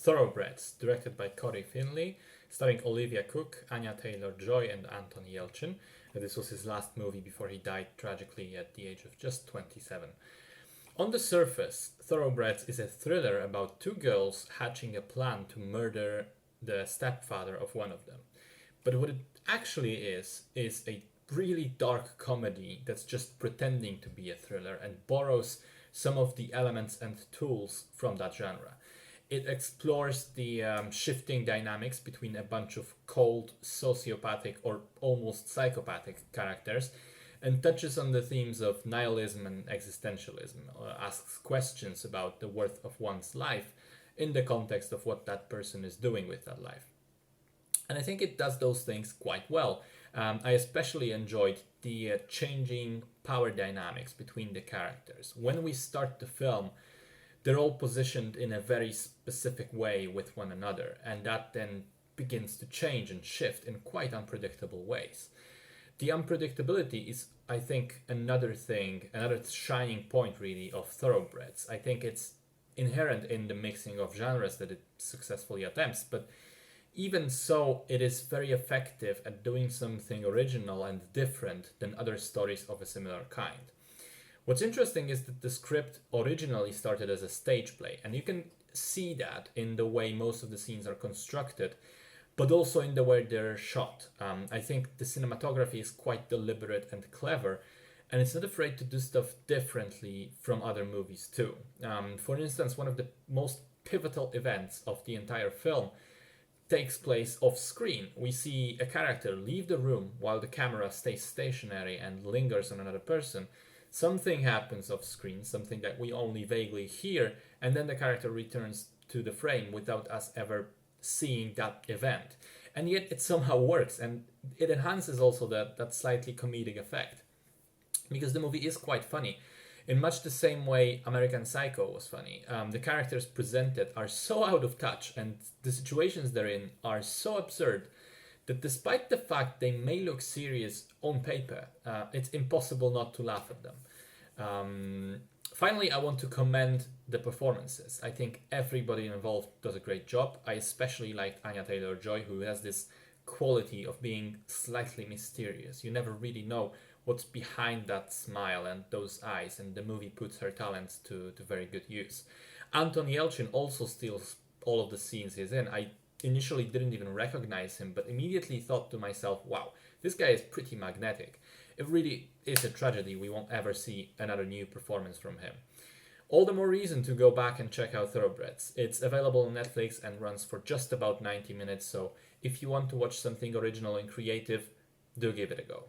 Thoroughbreds, directed by Corey Finley, starring Olivia Cooke, Anya Taylor-Joy, and Anton Yelchin. This was his last movie before he died tragically at the age of just 27. On the surface, Thoroughbreds is a thriller about two girls hatching a plan to murder the stepfather of one of them. But what it actually is a really dark comedy that's just pretending to be a thriller and borrows some of the elements and tools from that genre. It explores the shifting dynamics between a bunch of cold, sociopathic, or almost psychopathic characters, and touches on the themes of nihilism and existentialism, or asks questions about the worth of one's life in the context of what that person is doing with that life. And I think it does those things quite well. I especially enjoyed the changing power dynamics between the characters. When we start the film, they're all positioned in a very specific way with one another, and that then begins to change and shift in quite unpredictable ways. The unpredictability is, I think, another shining point really of Thoroughbreds. I think it's inherent in the mixing of genres that it successfully attempts, but even so, it is very effective at doing something original and different than other stories of a similar kind. What's interesting is that the script originally started as a stage play, and you can see that in the way most of the scenes are constructed, but also in the way they're shot. I think the cinematography is quite deliberate and clever, and it's not afraid to do stuff differently from other movies too. For instance, one of the most pivotal events of the entire film takes place off screen. We see a character leave the room while the camera stays stationary and lingers on another person. Something happens off screen, something that we only vaguely hear, and then the character returns to the frame without us ever seeing that event. And yet it somehow works, and it enhances also that slightly comedic effect. Because the movie is quite funny. In much the same way American Psycho was funny. The characters presented are so out of touch, and the situations they're in are so absurd that despite the fact they may look serious on paper, it's impossible not to laugh at them. Finally, I want to commend the performances. I think everybody involved does a great job. I especially liked Anya Taylor-Joy, who has this quality of being slightly mysterious. You never really know what's behind that smile and those eyes, and the movie puts her talents to very good use. Anton Yelchin also steals all of the scenes he's in. I initially didn't even recognize him, but immediately thought to myself, wow, this guy is pretty magnetic. It really is a tragedy we won't ever see another new performance from him. All the more reason to go back and check out Thoroughbreds. It's available on Netflix and runs for just about 90 minutes, so if you want to watch something original and creative, do give it a go.